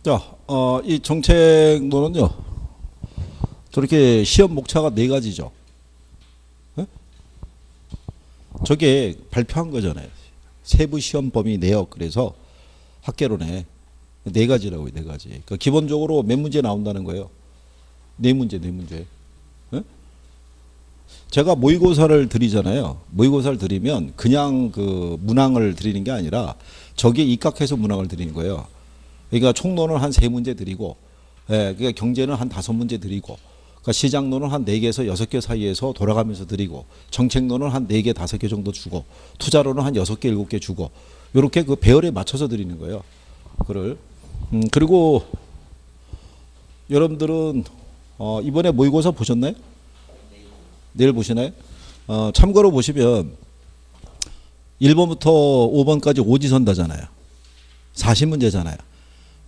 자, 이 정책론은요, 저렇게 시험 목차가 네 가지죠. 예? 저게 발표한 거잖아요. 세부 시험 범위 내역. 그래서 학개론에 네 가지라고요, 네 가지. 그러니까 기본적으로 몇 문제 나온다는 거예요. 네 문제, 네 문제. 예? 제가 모의고사를 드리잖아요. 모의고사를 드리면 그냥 그 문항을 드리는 게 아니라 저기에 입각해서 문항을 드리는 거예요. 그러니까 총론은 한 세 문제 드리고, 예, 그러니까 경제는 한 다섯 문제 드리고, 그러니까 시장론은 한 네 개에서 여섯 개 사이에서 돌아가면서 드리고, 정책론은 한 네 개, 다섯 개 정도 주고, 투자론은 한 여섯 개, 일곱 개 주고, 이렇게 그 배열에 맞춰서 드리는 거예요. 그를. 그리고 여러분들은 이번에 모의고사 보셨나요? 내일 보시나요? 참고로 보시면 1번부터 5번까지 오지선다잖아요. 40문제잖아요.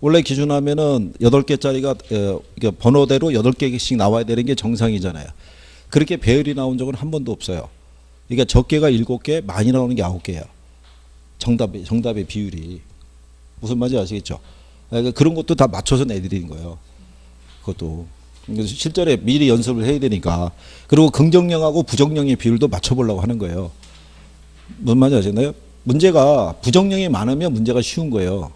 원래 기준하면은 8개짜리가 번호대로 8개씩 나와야 되는 게 정상이잖아요. 그렇게 배열이 나온 적은 한 번도 없어요. 그러니까 적게가 7개, 많이 나오는 게 9개예요. 정답의 비율이. 무슨 말인지 아시겠죠? 그러니까 그런 것도 다 맞춰서 내드리는 거예요. 그것도. 실전에 미리 연습을 해야 되니까. 그리고 긍정형하고 부정형의 비율도 맞춰보려고 하는 거예요. 무슨 말인지 아시나요? 문제가 부정형이 많으면 문제가 쉬운 거예요.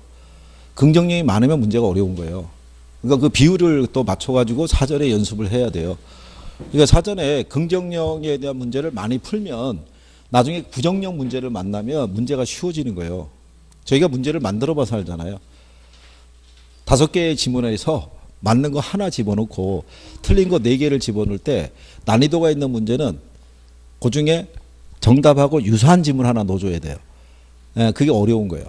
긍정형이 많으면 문제가 어려운 거예요. 그러니까 그 비율을 또 맞춰가지고 사전에 연습을 해야 돼요. 그러니까 사전에 긍정형에 대한 문제를 많이 풀면 나중에 부정형 문제를 만나면 문제가 쉬워지는 거예요. 저희가 문제를 만들어 봐서 알잖아요. 5개의 지문에서 맞는 거 하나 집어넣고 틀린 거 4개를 집어넣을 때 난이도가 있는 문제는 그 중에 정답하고 유사한 지문 하나 넣어줘야 돼요. 예, 그게 어려운 거예요.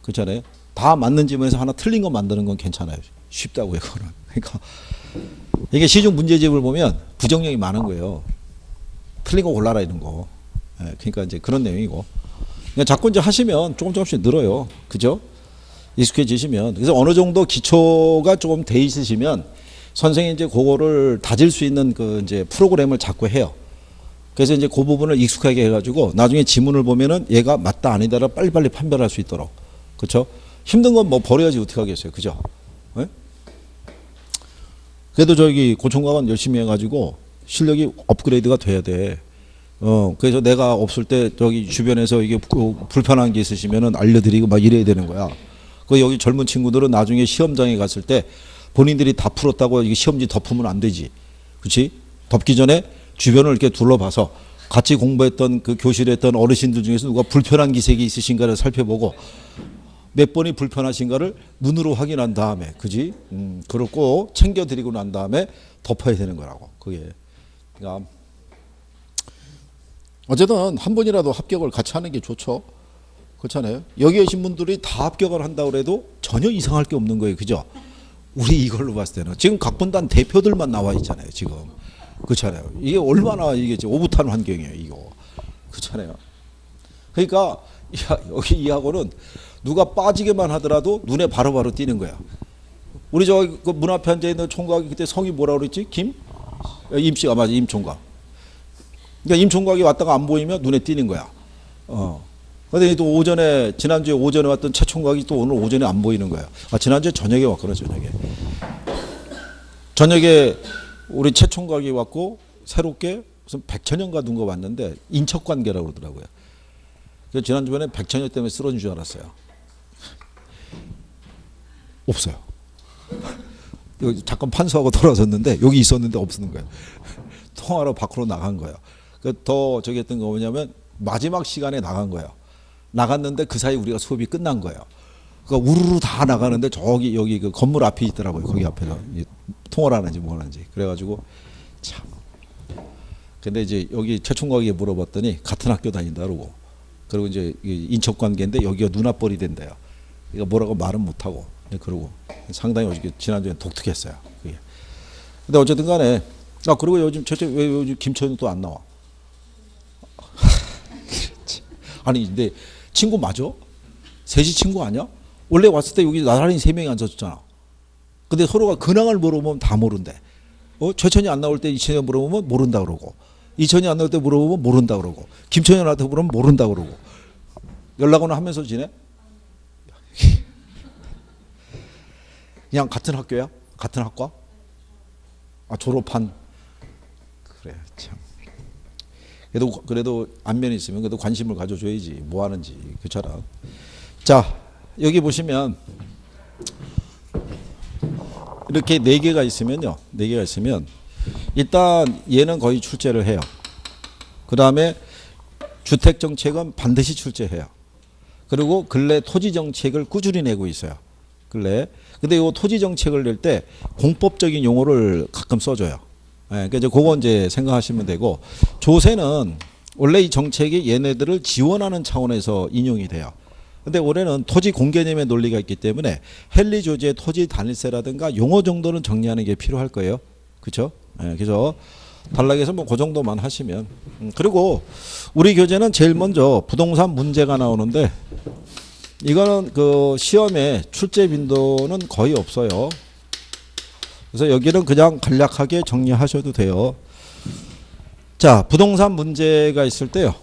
그렇잖아요. 다 맞는 지문에서 하나 틀린 거 만드는 건 괜찮아요. 쉽다고요, 그거는. 그러니까 이게 시중 문제집을 보면 부정형이 많은 거예요. 틀린 거 골라라 이런 거. 예, 그러니까 이제 그런 내용이고. 그냥 자꾸 이제 하시면 조금씩 늘어요. 그죠? 익숙해지시면. 그래서 어느 정도 기초가 조금 돼 있으시면 선생님이 이제 그거를 다질 수 있는 그 이제 프로그램을 자꾸 해요. 그래서 이제 그 부분을 익숙하게 해가지고 나중에 지문을 보면은 얘가 맞다 아니다를 빨리빨리 판별할 수 있도록. 그렇죠? 힘든 건 뭐 버려야지 어떻게 하겠어요. 그죠? 네? 그래도 저기 고총각은 열심히 해가지고 실력이 업그레이드가 돼야 돼. 그래서 내가 없을 때 저기 주변에서 이게 불편한 게 있으시면은 알려드리고 막 이래야 되는 거야. 그 여기 젊은 친구들은 나중에 시험장에 갔을 때 본인들이 다 풀었다고 이게 시험지 덮으면 안 되지. 그렇지? 덮기 전에 주변을 이렇게 둘러봐서 같이 공부했던 그 교실에 했던 어르신들 중에서 누가 불편한 기색이 있으신가를 살펴보고 몇 번이 불편하신가를 눈으로 확인한 다음에, 그지? 그걸 꼭 챙겨드리고 난 다음에 덮어야 되는 거라고. 그게. 그러니까 어쨌든 한 번이라도 합격을 같이 하는 게 좋죠. 그렇잖아요. 여기 계신 분들이 다 합격을 한다고 해도 전혀 이상할 게 없는 거예요. 그죠? 우리 이걸로 봤을 때는. 지금 각 분단 대표들만 나와 있잖아요. 지금. 그렇잖아요. 이게 얼마나 이게 오붓한 환경이에요. 이거. 그렇잖아요. 그러니까 여기 이 학원은 누가 빠지게만 하더라도 눈에 바로바로 띄는 거야. 우리 저 그 문 앞에 앉아 있는 총각이 그때 성이 뭐라 그랬지? 임씨가 맞아. 임총각. 그러니까 임총각이 왔다가 안 보이면 눈에 띄는 거야. 근데 또 오전에 지난주에 오전에 왔던 최 총각이 또 오늘 오전에 안 보이는 거야. 지난주에 저녁에 왔거든. 저녁에 우리 최 총각이 왔고 새롭게 무슨 백천연가 둔 거 봤는데 인척 관계라고 그러더라고요. 그래서 지난주에 백천연 때문에 쓰러진 줄 알았어요. 없어요. 여기 잠깐 판소하고 돌아섰는데 여기 있었는데 없는 거예요. 통화로 밖으로 나간 거예요. 더 저기 했던 거 뭐냐면 마지막 시간에 나간 거예요. 나갔는데 그 사이 우리가 수업이 끝난 거예요. 그러니까 우르르 다 나가는데 저기 여기 그 건물 앞에 있더라고요. 거기 앞에서 통화를 하는지 뭐 하는지. 그래가지고 참. 근데 이제 여기 최총각에게 물어봤더니 같은 학교 다닌다 그러고. 그리고 이제 인척 관계인데 여기가 누나뻘이 된대요. 그러니까 뭐라고 말은 못하고. 그러고 상당히 어저께 지난주에 독특했어요. 그게. 근데 어쨌든 간에 그리고 요즘 왜 요즘 김천은 또 안 나와? 아니 근데 친구 맞아? 셋이 친구 아니야? 원래 왔을 때 여기 나란히 3명이 앉았잖아. 근데 서로가 근황을 물어보면 다 모른대. 최천이 안 나올 때 이천이 물어보면 모른다 그러고, 이천이 안 나올 때 물어보면 모른다 그러고, 김천이한테 물어보면 모른다 그러고. 연락은 하면서 지내? 그냥 같은 학교야? 같은 학과? 아, 졸업한. 그래, 참. 그래도 안면이 있으면 그래도 관심을 가져줘야지. 뭐 하는지. 그렇잖아. 자, 여기 보시면 이렇게 네 개가 있으면요. 네 개가 있으면 일단 얘는 거의 출제를 해요. 그 다음에 주택정책은 반드시 출제해요. 그리고 근래 토지정책을 꾸준히 내고 있어요. 근래. 근데 이 토지정책을 낼 때 공법적인 용어를 가끔 써줘요. 그러니까 이제 그거 이제 생각하시면 되고, 조세는 원래 이 정책이 얘네들을 지원하는 차원에서 인용이 돼요. 근데 올해는 토지 공개념의 논리가 있기 때문에 헨리 조지의 토지 단일세라든가 용어 정도는 정리하는 게 필요할 거예요. 그렇죠? 그래서 단락에서 뭐 그 정도만 하시면. 그리고 우리 교재는 제일 먼저 부동산 문제가 나오는데, 이거는 그 시험에 출제 빈도는 거의 없어요. 그래서 여기는 그냥 간략하게 정리하셔도 돼요. 자, 부동산 문제가 있을 때요.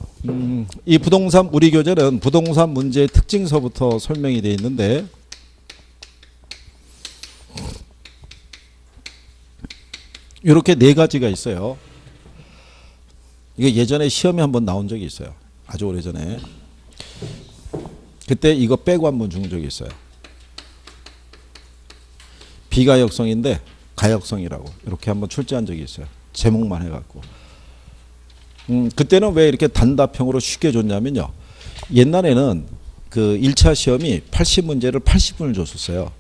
이 부동산, 우리 교재는 부동산 문제의 특징서부터 설명이 되어 있는데, 이렇게 네 가지가 있어요. 이게 예전에 시험에 한번 나온 적이 있어요. 아주 오래전에. 그때 이거 빼고 한번 준 적이 있어요. 비가역성인데 가역성이라고 이렇게 한번 출제한 적이 있어요. 제목만 해갖고. 그때는 왜 이렇게 단답형으로 쉽게 줬냐면요. 옛날에는 그 1차 시험이 80문제를 80분을 줬었어요.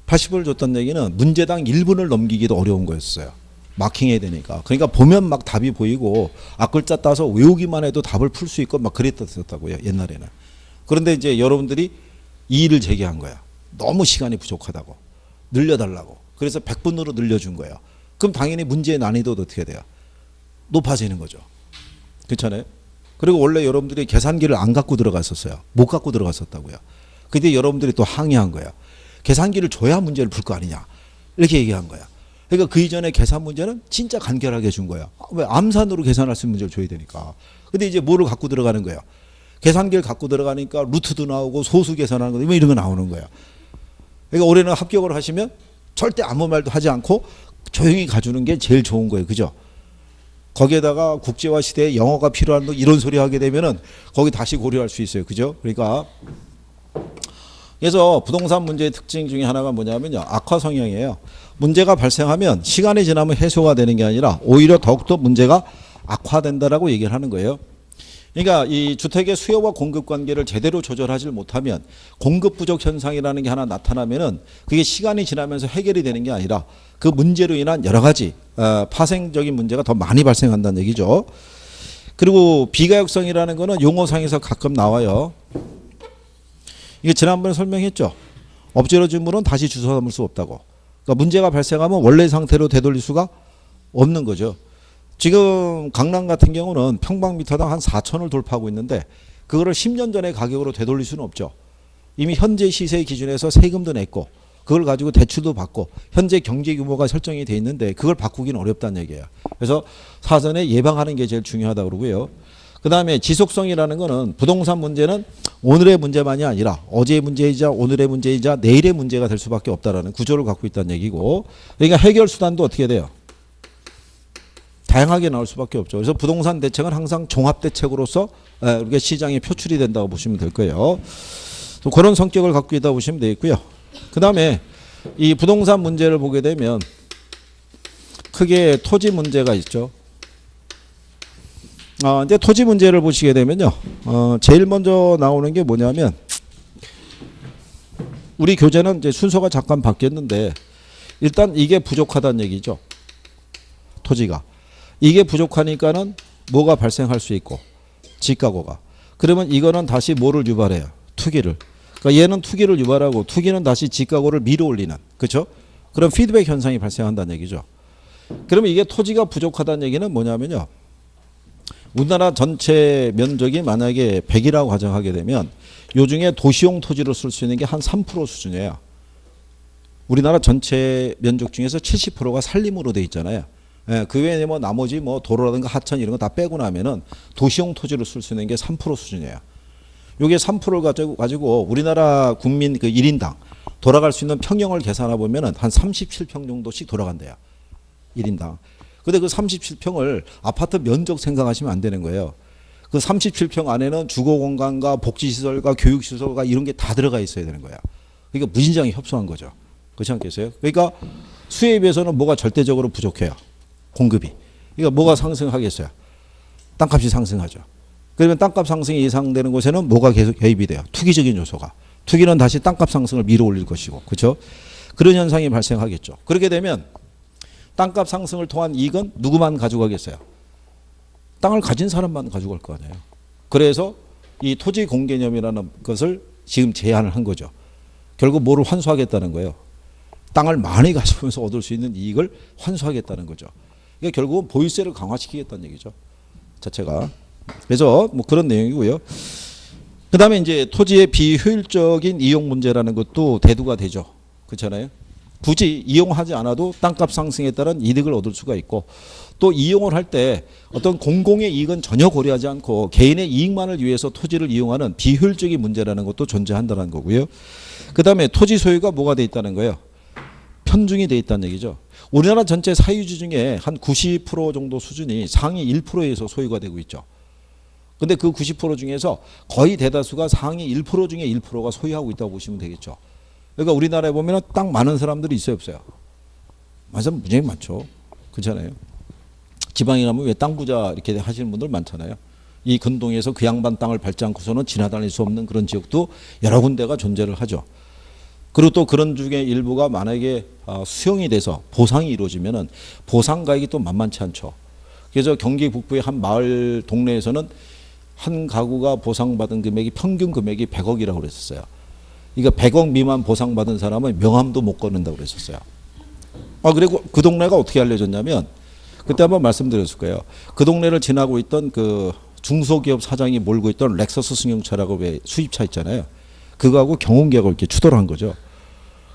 80분을 줬다는 얘기는 문제당 1분을 넘기기도 어려운 거였어요. 마킹해야 되니까. 그러니까 보면 막 답이 보이고 앞글자 따서 외우기만 해도 답을 풀 수 있고 막 그랬었다고요. 옛날에는. 그런데 이제 여러분들이 이의를 제기한 거야. 너무 시간이 부족하다고. 늘려달라고. 그래서 100분으로 늘려준 거예요. 그럼 당연히 문제의 난이도도 어떻게 돼요? 높아지는 거죠. 그렇잖아요. 그리고 원래 여러분들이 계산기를 안 갖고 들어갔었어요. 못 갖고 들어갔었다고요. 근데 여러분들이 또 항의한 거예요. 계산기를 줘야 문제를 풀 거 아니냐. 이렇게 얘기한 거야. 그러니까 그 이전에 계산 문제는 진짜 간결하게 준 거야. 왜? 암산으로 계산할 수 있는 문제를 줘야 되니까. 근데 이제 뭐를 갖고 들어가는 거야? 계산기를 갖고 들어가니까 루트도 나오고 소수 계산하는 거 뭐 이런 거 나오는 거야. 그러니까 올해는 합격을 하시면 절대 아무 말도 하지 않고 조용히 가주는 게 제일 좋은 거예요. 그죠? 거기에다가 국제화 시대에 영어가 필요한 이런 소리 하게 되면은 거기 다시 고려할 수 있어요. 그죠? 그러니까 그래서 부동산 문제의 특징 중에 하나가 뭐냐면요. 악화 성향이에요. 문제가 발생하면 시간이 지나면 해소가 되는 게 아니라 오히려 더욱더 문제가 악화된다라고 얘기를 하는 거예요. 그러니까 이 주택의 수요와 공급 관계를 제대로 조절하지 못하면 공급 부족 현상이라는 게 하나 나타나면은 그게 시간이 지나면서 해결이 되는 게 아니라 그 문제로 인한 여러 가지 파생적인 문제가 더 많이 발생한다는 얘기죠. 그리고 비가역성이라는 거는 용어상에서 가끔 나와요. 이게 지난번에 설명했죠. 엎질러진 물은 다시 주워 담을 수 없다고. 그러니까 문제가 발생하면 원래 상태로 되돌릴 수가 없는 거죠. 지금 강남 같은 경우는 평방미터당 한 4천을 돌파하고 있는데 그거를 10년 전의 가격으로 되돌릴 수는 없죠. 이미 현재 시세 기준에서 세금도 냈고 그걸 가지고 대출도 받고 현재 경제 규모가 설정이 돼 있는데 그걸 바꾸기는 어렵다는 얘기예요. 그래서 사전에 예방하는 게 제일 중요하다고 그러고요. 그 다음에 지속성이라는 거는 부동산 문제는 오늘의 문제만이 아니라 어제의 문제이자 오늘의 문제이자 내일의 문제가 될 수밖에 없다라는 구조를 갖고 있다는 얘기고, 그러니까 해결 수단도 어떻게 돼요? 다양하게 나올 수밖에 없죠. 그래서 부동산 대책은 항상 종합 대책으로서 우리가 시장에 표출이 된다고 보시면 될 거예요. 그런 성격을 갖고 있다고 보시면 되겠고요. 그 다음에 이 부동산 문제를 보게 되면 크게 토지 문제가 있죠. 이제 토지 문제를 보시게 되면요. 제일 먼저 나오는 게 뭐냐면 우리 교재는 이제 순서가 잠깐 바뀌었는데 일단 이게 부족하다는 얘기죠. 토지가. 이게 부족하니까는 뭐가 발생할 수 있고 지가고가. 그러면 이거는 다시 뭐를 유발해요? 투기를. 그러니까 얘는 투기를 유발하고 투기는 다시 지가고를 밀어 올리는. 그렇죠? 그럼 피드백 현상이 발생한다는 얘기죠. 그러면 이게 토지가 부족하다는 얘기는 뭐냐면요. 우리나라 전체 면적이 만약에 100이라고 가정하게 되면 요중에 도시용 토지로 쓸 수 있는 게 한 3% 수준이에요. 우리나라 전체 면적 중에서 70%가 산림으로 돼 있잖아요. 그 외에 뭐 나머지 뭐 도로라든가 하천 이런 거 다 빼고 나면은 도시용 토지로 쓸 수 있는 게 3% 수준이에요. 요게 3%를 가지고 우리나라 국민 그 1인당 돌아갈 수 있는 평형을 계산해 보면은 한 37평 정도씩 돌아간대요. 1인당. 근데 그 37평을 아파트 면적 생각하시면 안 되는 거예요. 그 37평 안에는 주거 공간과 복지 시설과 교육 시설과 이런 게 다 들어가 있어야 되는 거야. 그러니까 무진장이 협소한 거죠. 그렇지 않겠어요? 그러니까 수요에 비해서는 뭐가 절대적으로 부족해요. 공급이. 그러니까 뭐가 상승하겠어요? 땅값이 상승하죠. 그러면 땅값 상승이 예상되는 곳에는 뭐가 계속 개입이 돼요? 투기적인 요소가. 투기는 다시 땅값 상승을 밀어 올릴 것이고. 그렇죠? 그런 현상이 발생하겠죠. 그렇게 되면 땅값 상승을 통한 이익은 누구만 가져가겠어요? 땅을 가진 사람만 가져갈 거 아니에요. 그래서 이 토지 공개념이라는 것을 지금 제안을 한 거죠. 결국 뭐를 환수하겠다는 거예요. 땅을 많이 가지면서 얻을 수 있는 이익을 환수하겠다는 거죠. 그러니까 결국은 보유세를 강화시키겠다는 얘기죠. 자체가. 그래서 뭐 그런 내용이고요. 그 다음에 이제 토지의 비효율적인 이용 문제라는 것도 대두가 되죠. 그렇잖아요. 굳이 이용하지 않아도 땅값 상승에 따른 이득을 얻을 수가 있고 또 이용을 할 때 어떤 공공의 이익은 전혀 고려하지 않고 개인의 이익만을 위해서 토지를 이용하는 비효율적인 문제라는 것도 존재한다는 거고요. 그 다음에 토지 소유가 뭐가 돼 있다는 거예요. 편중이 돼 있다는 얘기죠. 우리나라 전체 사유지 중에 한 90% 정도 수준이 상위 1%에서 소유가 되고 있죠. 근데 그 90% 중에서 거의 대다수가 상위 1% 중에 1%가 소유하고 있다고 보시면 되겠죠. 그러니까 우리나라에 보면 땅 많은 사람들이 있어요, 없어요? 맞아, 무지하게 많죠. 그렇잖아요. 지방에 가면 왜 땅 부자 이렇게 하시는 분들 많잖아요. 이 근동에서 그 양반 땅을 밟지 않고서는 지나다닐 수 없는 그런 지역도 여러 군데가 존재를 하죠. 그리고 또 그런 중에 일부가 만약에 수용이 돼서 보상이 이루어지면은 보상 가액이 또 만만치 않죠. 그래서 경기 북부의 한 마을 동네에서는 한 가구가 보상받은 금액이 평균 금액이 100억이라고 그랬었어요. 그러니까 100억 미만 보상받은 사람은 명함도 못 꺼낸다고 그랬었어요. 그리고 그 동네가 어떻게 알려졌냐면 그때 한번 말씀드렸을 거예요. 그 동네를 지나고 있던 그 중소기업 사장이 몰고 있던 렉서스 승용차라고 왜 수입차 있잖아요. 그거하고 경운기하고 이렇게 추돌을 한 거죠.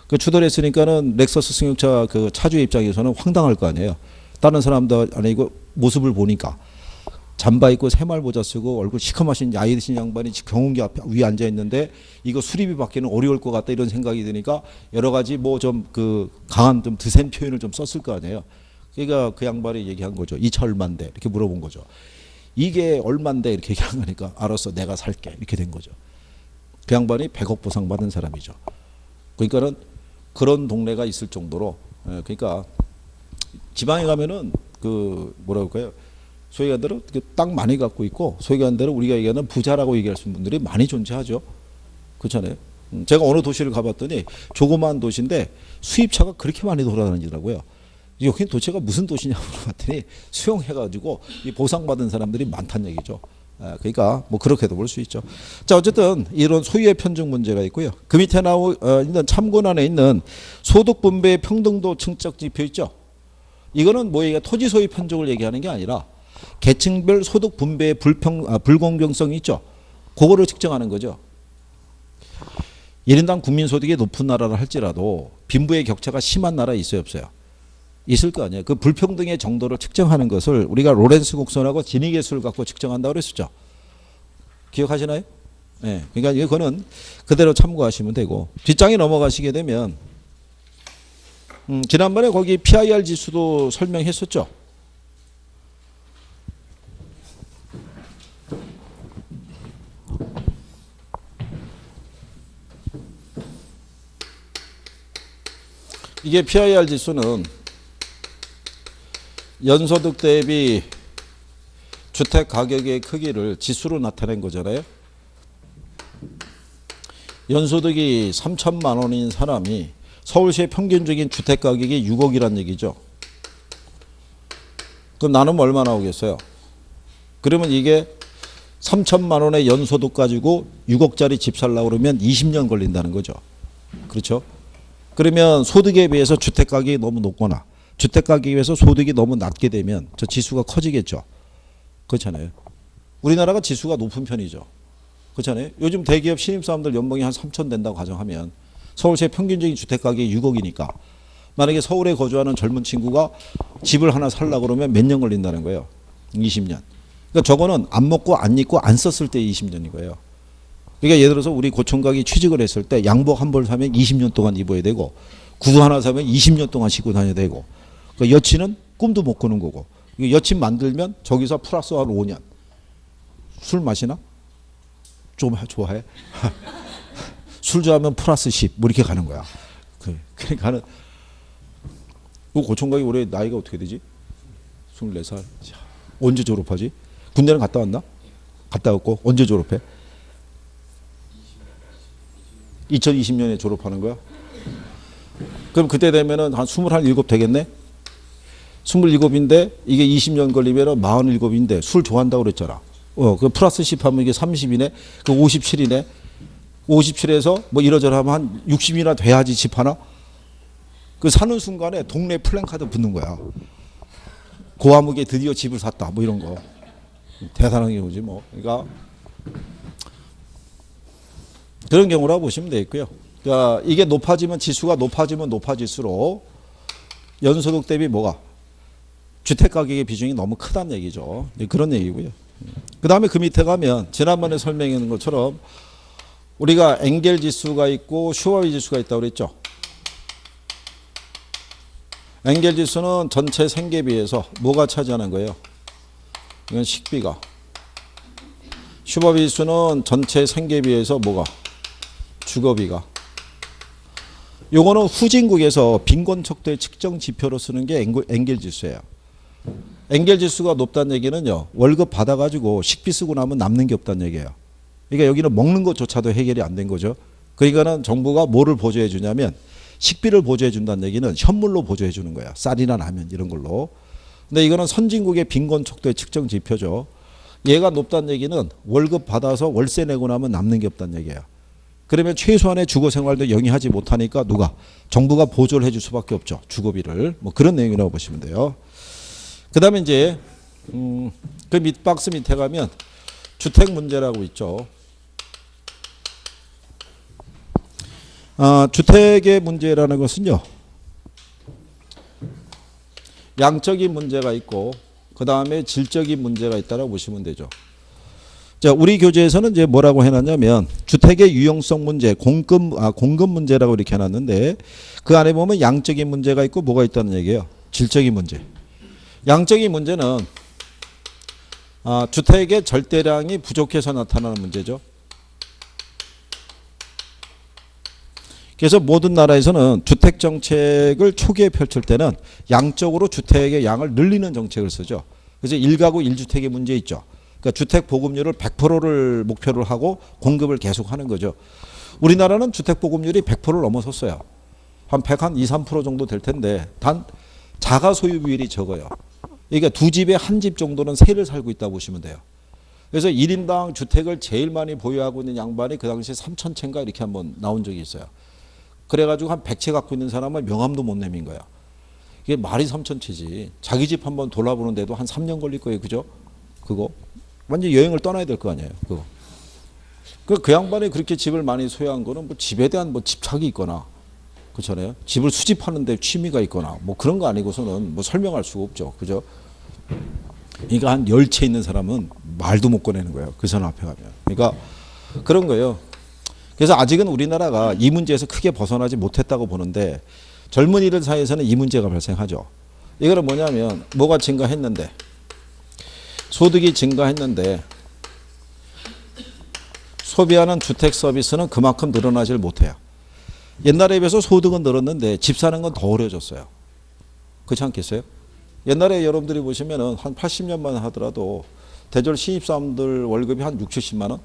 그 추돌을 했으니까는 렉서스 승용차 그 차주의 입장에서는 황당할 거 아니에요. 다른 사람도 아니고 모습을 보니까 잠바 입고 새말 모자 쓰고 얼굴 시커마신 야이 드신 양반이 경운기 앞에 위에 앉아 있는데 이거 수리비 받기는 어려울 것 같다 이런 생각이 드니까 여러 가지 뭐 좀 그 강한 좀 드센 표현을 좀 썼을 거 아니에요. 그러니까 그 양반이 얘기한 거죠. 이 차 얼만데 이렇게 물어본 거죠. 이게 얼만데 이렇게 얘기한 거니까 알았어 내가 살게 이렇게 된 거죠. 그 양반이 100억 보상 받은 사람이죠. 그러니까는 그런 동네가 있을 정도로 그러니까 지방에 가면은 그 뭐라고 할까요? 소위 말대로 땅 많이 갖고 있고 소위 말대로 우리가 얘기하는 부자라고 얘기할 수 있는 분들이 많이 존재하죠. 그렇잖아요. 제가 어느 도시를 가봤더니 조그마한 도시인데 수입차가 그렇게 많이 돌아다니더라고요. 여기 도대체가 무슨 도시냐고 물어봤더니 수용해가지고 이 보상받은 사람들이 많다는 얘기죠. 그러니까 뭐 그렇게도 볼 수 있죠. 자 어쨌든 이런 소유의 편중 문제가 있고요. 그 밑에 있는 참고란에 있는 소득 분배의 평등도 측정 지표 있죠. 이거는 뭐 얘기가 토지 소유 편중을 얘기하는 게 아니라 계층별 소득 분배의 불공정성이 있죠. 그거를 측정하는 거죠. 1인당 국민소득이 높은 나라를 할지라도 빈부의 격차가 심한 나라 있어요 없어요? 있을 거 아니에요. 그 불평등의 정도를 측정하는 것을 우리가 로렌스 곡선하고 지니 계수를 갖고 측정한다고 그랬었죠. 기억하시나요? 네. 그러니까 이거는 그대로 참고하시면 되고 뒷장에 넘어가시게 되면 지난번에 거기 PIR 지수도 설명했었죠. 이게 PIR 지수는 연소득 대비 주택 가격의 크기를 지수로 나타낸 거잖아요. 연소득이 3천만 원인 사람이 서울시의 평균적인 주택 가격이 6억이란 얘기죠. 그럼 나누면 얼마 나오겠어요? 그러면 이게 3천만 원의 연소득 가지고 6억짜리 집 살려고 그러면 20년 걸린다는 거죠. 그렇죠? 그러면 소득에 비해서 주택 가격이 너무 높거나 주택 가격에 비해서 소득이 너무 낮게 되면 저 지수가 커지겠죠. 그렇잖아요. 우리나라가 지수가 높은 편이죠. 그렇잖아요. 요즘 대기업 신입사원들 연봉이 한 3천 된다고 가정하면 서울시의 평균적인 주택 가격이 6억이니까 만약에 서울에 거주하는 젊은 친구가 집을 하나 살려고 그러면 몇 년 걸린다는 거예요. 20년. 그러니까 저거는 안 먹고 안 입고 안 썼을 때 20년인 거예요. 그러니까 예를 들어서 우리 고총각이 취직을 했을 때 양복 한 벌 사면 20년 동안 입어야 되고 구두 하나 사면 20년 동안 신고 다녀야 되고 그 여친은 꿈도 못 꾸는 거고 여친 만들면 저기서 플러스 한 5년. 술 마시나? 좀 좋아해? 술 좋아하면 플러스 10 뭐 이렇게 가는 거야. 그러니까는 그 고총각이 올해 나이가 어떻게 되지? 24살. 언제 졸업하지? 군대는 갔다 왔나? 갔다 왔고 언제 졸업해? 2020년에 졸업하는 거야? 그럼 그때 되면은 한 27 되겠네? 27인데 이게 20년 걸리면은 47인데 술 좋아한다고 그랬잖아. 그 플러스 10 하면 이게 30이네? 그 57이네? 57에서 뭐 이러저러 하면 한 60이나 돼야지 집 하나? 그 사는 순간에 동네 플랜카드 붙는 거야. 고아무게 드디어 집을 샀다. 뭐 이런 거. 대단한 경우지 뭐. 그러니까 그런 경우라고 보시면 되겠고요. 그러니까 이게 높아지면 지수가 높아지면 높아질수록 연소득 대비 뭐가? 주택 가격의 비중이 너무 크다는 얘기죠. 그런 얘기고요. 그 다음에 그 밑에 가면 지난번에 설명했는 것처럼 우리가 엥겔 지수가 있고 슈와비 지수가 있다고 그랬죠. 엥겔 지수는 전체 생계비에서 뭐가 차지하는 거예요? 이건 식비가. 슈와비 지수는 전체 생계비에서 뭐가? 주거비가. 요거는 후진국에서 빈곤 척도의 측정 지표로 쓰는 게 엥겔 지수예요. 엥겔 지수가 높다는 얘기는요. 월급 받아가지고 식비 쓰고 나면 남는 게 없다는 얘기예요. 그러니까 여기는 먹는 것조차도 해결이 안 된 거죠. 그러니까는 정부가 뭐를 보조해 주냐면 식비를 보조해 준다는 얘기는 현물로 보조해 주는 거야. 쌀이나 라면 이런 걸로. 근데 이거는 선진국의 빈곤 척도의 측정 지표죠. 얘가 높다는 얘기는 월급 받아서 월세 내고 나면 남는 게 없다는 얘기예요. 그러면 최소한의 주거 생활도 영위하지 못하니까 누가? 정부가 보조를 해줄 수밖에 없죠. 주거비를. 뭐 그런 내용이라고 보시면 돼요. 그 다음에 이제 그 밑박스 밑에 가면 주택 문제라고 있죠. 주택의 문제라는 것은요. 양적인 문제가 있고 그 다음에 질적인 문제가 있다고 보시면 되죠. 자, 우리 교재에서는 이제 뭐라고 해놨냐면 주택의 유용성 문제, 공급 문제라고 이렇게 해놨는데 그 안에 보면 양적인 문제가 있고 뭐가 있다는 얘기예요. 질적인 문제. 양적인 문제는 주택의 절대량이 부족해서 나타나는 문제죠. 그래서 모든 나라에서는 주택 정책을 초기에 펼칠 때는 양적으로 주택의 양을 늘리는 정책을 쓰죠. 그래서 1가구 1주택의 문제 있죠. 그러니까 주택 보급률을 100%를 목표로 하고 공급을 계속하는 거죠. 우리나라는 주택 보급률이 100%를 넘어섰어요. 한 102~3% 정도 될 텐데 단 자가 소유 비율이 적어요. 그러니까 두 집에 한 집 정도는 세를 살고 있다고 보시면 돼요. 그래서 1인당 주택을 제일 많이 보유하고 있는 양반이 그 당시에 3,000채인가 이렇게 한번 나온 적이 있어요. 그래가지고 한 100채 갖고 있는 사람은 명함도 못 내민 거야. 이게 말이 3,000채지. 자기 집 한번 돌아보는데도 한 3년 걸릴 거예요. 그죠? 그거. 완전 여행을 떠나야 될 거 아니에요. 그거. 그 양반이 그렇게 집을 많이 소유한 거는 뭐 집에 대한 뭐 집착이 있거나 그렇잖아요. 집을 수집하는데 취미가 있거나 뭐 그런 거 아니고서는 뭐 설명할 수가 없죠. 그죠? 그러니까 한 10채 있는 사람은 말도 못 꺼내는 거예요. 그 사람 앞에 가면. 그러니까 그런 거예요. 그래서 아직은 우리나라가 이 문제에서 크게 벗어나지 못했다고 보는데 젊은이들 사이에서는 이 문제가 발생하죠. 이거는 뭐냐면 뭐가 증가했는데 소득이 증가했는데 소비하는 주택 서비스는 그만큼 늘어나질 못해요. 옛날에 비해서 소득은 늘었는데 집 사는 건 더 어려워졌어요. 그렇지 않겠어요? 옛날에 여러분들이 보시면은 한 80년만 하더라도 대졸 신입사원들 월급이 한 60~70만 원?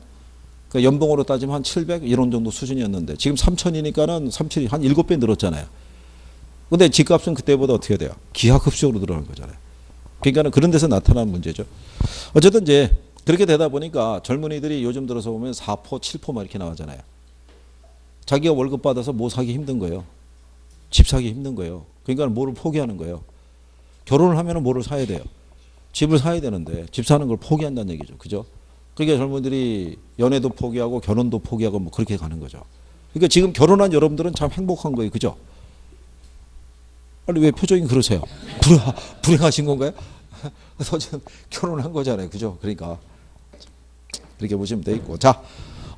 그러니까 연봉으로 따지면 한 700 이런 정도 수준이었는데 지금 3,000이니까는 3,000이 한 7배 늘었잖아요. 근데 집값은 그때보다 어떻게 돼요? 기하급수적으로 늘어난 거잖아요. 그러니까 그런 데서 나타나는 문제죠. 어쨌든 이제 그렇게 되다 보니까 젊은이들이 요즘 들어서 보면 4%, 7% 막 이렇게 나오잖아요. 자기가 월급 받아서 뭐 사기 힘든 거예요. 집 사기 힘든 거예요. 그러니까 뭐를 포기하는 거예요. 결혼을 하면 뭐를 사야 돼요. 집을 사야 되는데 집 사는 걸 포기한다는 얘기죠. 그죠? 그러니까 젊은이들이 연애도 포기하고 결혼도 포기하고 뭐 그렇게 가는 거죠. 그러니까 지금 결혼한 여러분들은 참 행복한 거예요. 그죠? 아니 왜 표정이 그러세요? 불행하신 건가요? 어쨌든 결혼한 거잖아요. 그죠? 그러니까 그렇게 보시면 돼 있고. 자,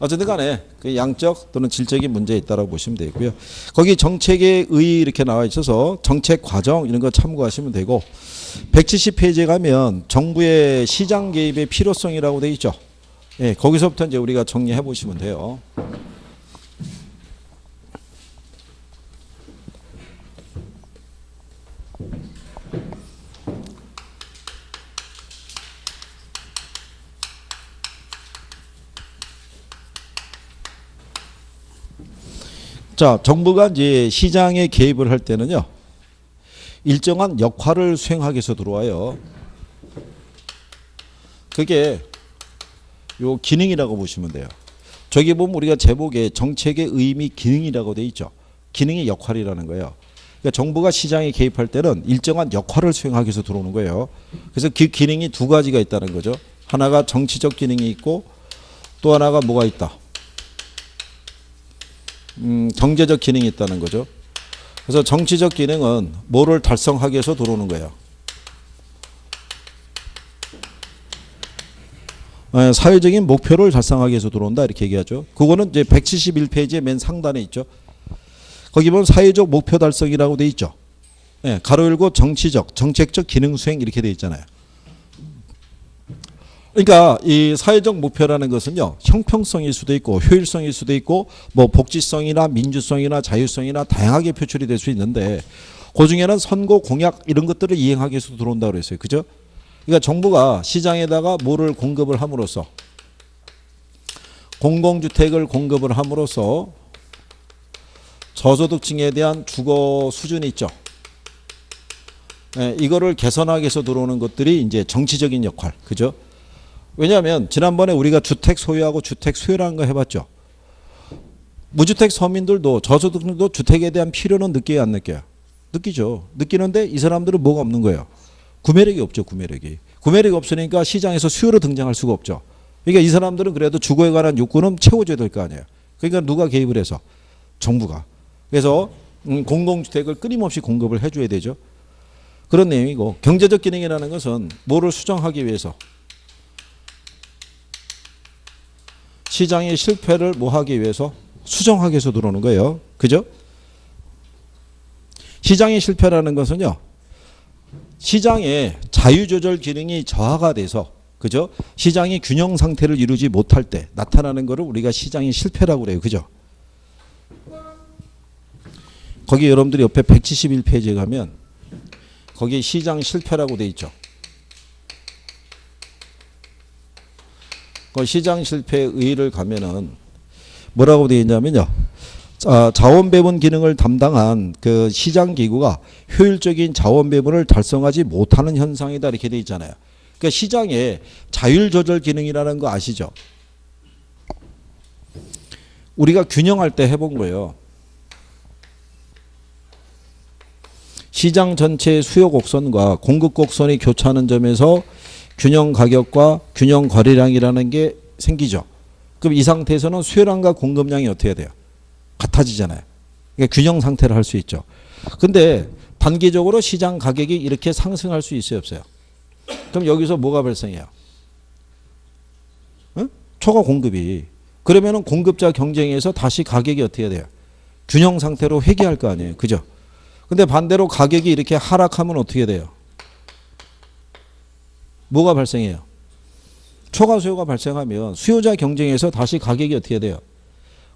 어쨌든 간에 그 양적 또는 질적인 문제에 있다라고 보시면 되고요. 거기 정책의 의 이렇게 나와 있어서 정책 과정 이런 거 참고하시면 되고 170페이지에 가면 정부의 시장 개입의 필요성이라고 돼 있죠. 예, 거기서부터 이제 우리가 정리해 보시면 돼요. 자, 정부가 이제 시장에 개입을 할 때는요, 일정한 역할을 수행하기 위해서 들어와요. 그게 요 기능이라고 보시면 돼요. 저기 보면 우리가 제목에 정책의 의미 기능이라고 돼 있죠. 기능이 역할이라는 거예요. 그러니까 정부가 시장에 개입할 때는 일정한 역할을 수행하기 위해서 들어오는 거예요. 그래서 그 기능이 두 가지가 있다는 거죠. 하나가 정치적 기능이 있고 또 하나가 뭐가 있다. 경제적 기능이 있다는 거죠. 그래서 정치적 기능은 뭐를 달성하기 위해서 들어오는 거예요. 사회적인 목표를 달성하기 위해서 들어온다 이렇게 얘기하죠. 그거는 이제 171페이지의 맨 상단에 있죠. 거기 보면 사회적 목표 달성이라고 돼 있죠. 가로 열고 정치적, 정책적 기능 수행 이렇게 돼 있잖아요. 그러니까 이 사회적 목표라는 것은요, 형평성일 수도 있고 효율성일 수도 있고 뭐 복지성이나 민주성이나 자유성이나 다양하게 표출이 될 수 있는데 그 중에는 선거 공약 이런 것들을 이행하기 위해서 들어온다고 그랬어요. 그죠? 그러니까 정부가 시장에다가 뭐를 공급을 함으로써 공공주택을 공급을 함으로써 저소득층에 대한 주거 수준이 있죠. 이거를 개선하기 위해서 들어오는 것들이 이제 정치적인 역할. 그죠? 왜냐하면 지난번에 우리가 주택 소유하고 주택 수요라는 거 해봤죠. 무주택 서민들도 저소득층도 주택에 대한 필요는 느껴요, 안 느껴요? 느끼죠. 느끼는데 이 사람들은 뭐가 없는 거예요? 구매력이 없죠. 구매력이. 구매력이 없으니까 시장에서 수요로 등장할 수가 없죠. 그러니까 이 사람들은 그래도 주거에 관한 욕구는 채워줘야 될 거 아니에요. 그러니까 누가 개입을 해서? 정부가. 그래서 공공주택을 끊임없이 공급을 해줘야 되죠. 그런 내용이고 경제적 기능이라는 것은 뭐를 수정하기 위해서 시장의 실패를 뭐 하기 위해서 수정하기 위해서 들어오는 거예요. 그죠? 시장의 실패라는 것은요. 시장의 자유조절 기능이 저하가 돼서 그죠? 시장이 균형 상태를 이루지 못할 때 나타나는 것을 우리가 시장의 실패라고 그래요. 그죠? 거기 여러분들이 옆에 171페이지에 가면 거기 시장 실패라고 돼 있죠. 그 시장 실패의 의의를 가면은 뭐라고 되어 있냐면요. 자원 배분 기능을 담당한 그 시장 기구가 효율적인 자원 배분을 달성하지 못하는 현상이다 이렇게 되어 있잖아요. 그러니까 시장에 자율 조절 기능이라는 거 아시죠? 우리가 균형할 때 해본 거예요. 시장 전체의 수요 곡선과 공급 곡선이 교차하는 점에서 균형 가격과 균형 거래량이라는 게 생기죠. 그럼 이 상태에서는 수요량과 공급량이 어떻게 돼요? 같아지잖아요. 그러니까 균형 상태를 할 수 있죠. 근데 단기적으로 시장 가격이 이렇게 상승할 수 있어요, 없어요? 그럼 여기서 뭐가 발생해요? 응? 초과 공급이. 그러면은 공급자 경쟁에서 다시 가격이 어떻게 돼요? 균형 상태로 회귀할 거 아니에요. 그죠? 근데 반대로 가격이 이렇게 하락하면 어떻게 돼요? 뭐가 발생해요? 초과 수요가 발생하면 수요자 경쟁에서 다시 가격이 어떻게 돼요?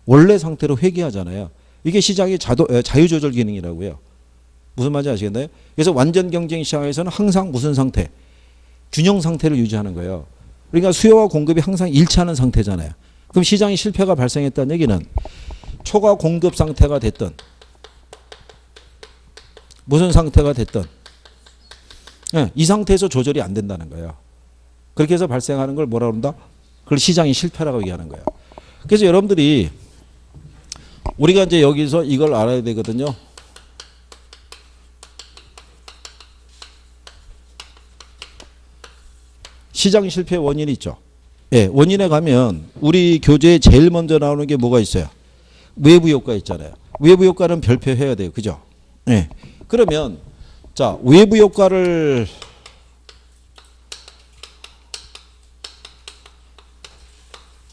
원래 상태로 회귀하잖아요. 이게 시장의 자유조절 기능이라고요. 무슨 말인지 아시겠나요? 그래서 완전 경쟁 시장에서는 항상 무슨 상태? 균형 상태를 유지하는 거예요. 그러니까 수요와 공급이 항상 일치하는 상태잖아요. 그럼 시장의 실패가 발생했다는 얘기는 초과 공급 상태가 됐든 무슨 상태가 됐든 이 상태에서 조절이 안 된다는 거예요. 그렇게 해서 발생하는 걸 뭐라 그런다? 그걸 시장의 실패라고 얘기하는 거예요. 그래서 여러분들이 우리가 이제 여기서 이걸 알아야 되거든요. 시장 실패 원인이 있죠. 예, 원인에 가면 우리 교재에 제일 먼저 나오는 게 뭐가 있어요? 외부 효과 있잖아요. 외부 효과는 별표해야 돼요. 그죠? 예. 그러면 자, 외부 효과를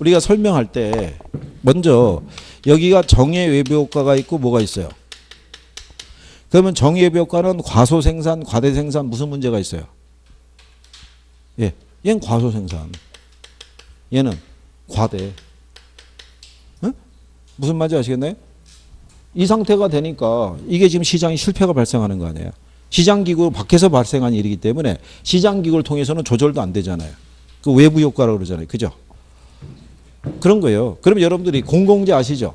우리가 설명할 때 먼저 여기가 정의 외부 효과가 있고 뭐가 있어요? 그러면 정의 외부 효과는 과소생산, 과대생산 무슨 문제가 있어요? 예, 얘는 과소생산, 얘는 과대. 응? 무슨 말인지 아시겠나요? 이 상태가 되니까 이게 지금 시장이 실패가 발생하는 거 아니에요? 시장기구 밖에서 발생한 일이기 때문에 시장기구를 통해서는 조절도 안 되잖아요. 그 외부 효과라고 그러잖아요. 그죠? 그런 거예요. 그럼 여러분들이 공공재 아시죠?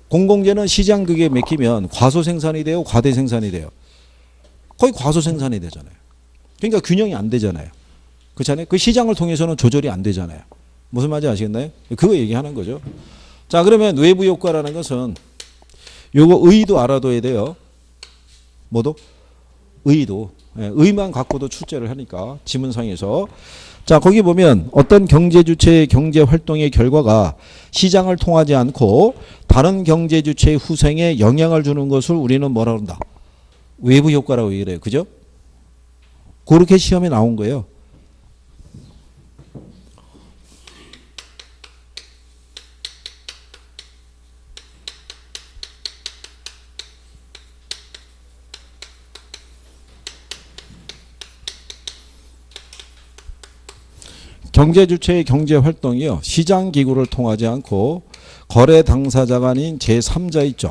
공공재는 시장극에 맥히면 과소생산이 돼요? 과대생산이 돼요? 거의 과소생산이 되잖아요. 그러니까 균형이 안 되잖아요. 그렇잖아요? 그 시장을 통해서는 조절이 안 되잖아요. 무슨 말인지 아시겠나요? 그거 얘기하는 거죠. 자, 그러면 외부 효과라는 것은 요거 의도 알아둬야 돼요. 뭐도? 의도. 예, 의만 갖고도 출제를 하니까 지문상에서. 자, 거기 보면 어떤 경제 주체의 경제 활동의 결과가 시장을 통하지 않고 다른 경제 주체의 후생에 영향을 주는 것을 우리는 뭐라 그런다? 외부 효과라고 얘기를 해요. 그죠? 그렇게 시험에 나온 거예요. 경제 주체의 경제 활동이요. 시장 기구를 통하지 않고 거래 당사자가 아닌 제3자 있죠.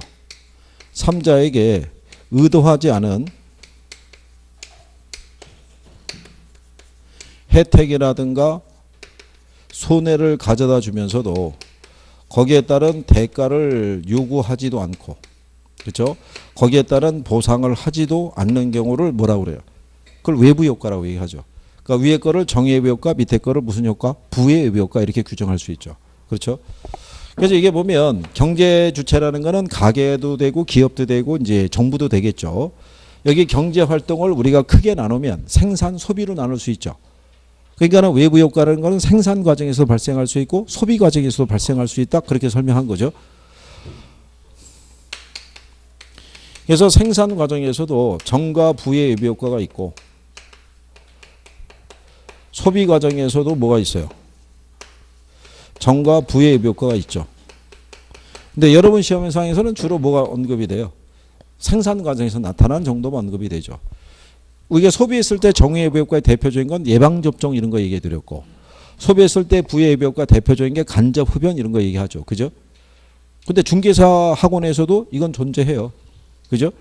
3자에게 의도하지 않은 혜택이라든가 손해를 가져다 주면서도 거기에 따른 대가를 요구하지도 않고, 그렇죠? 거기에 따른 보상을 하지도 않는 경우를 뭐라고 그래요? 그걸 외부 효과라고 얘기하죠. 그러니까 위에 거를 정의 외부 효과, 밑에 거를 무슨 효과? 부의 외부 효과 이렇게 규정할 수 있죠. 그렇죠? 그래서 이게 보면 경제 주체라는 거는 가게도 되고 기업도 되고 이제 정부도 되겠죠. 여기 경제 활동을 우리가 크게 나누면 생산, 소비로 나눌 수 있죠. 그러니까는 외부 효과라는 거는 생산 과정에서 발생할 수 있고 소비 과정에서도 발생할 수 있다. 그렇게 설명한 거죠. 그래서 생산 과정에서도 정과 부의 외부 효과가 있고 소비 과정에서도 뭐가 있어요? 정과 부의 외부 효과가 있죠. 근데 여러분 시험상에서는 주로 뭐가 언급이 돼요? 생산 과정에서 나타난 정도만 언급이 되죠. 우리가 소비했을 때 정의 외부 효과의 대표적인 건 예방접종 이런 거 얘기해 드렸고, 소비했을 때 부의 외부 효과 대표적인 게 간접 흡연 이런 거 얘기하죠. 그죠? 근데 중개사 학원에서도 이건 존재해요. 그죠?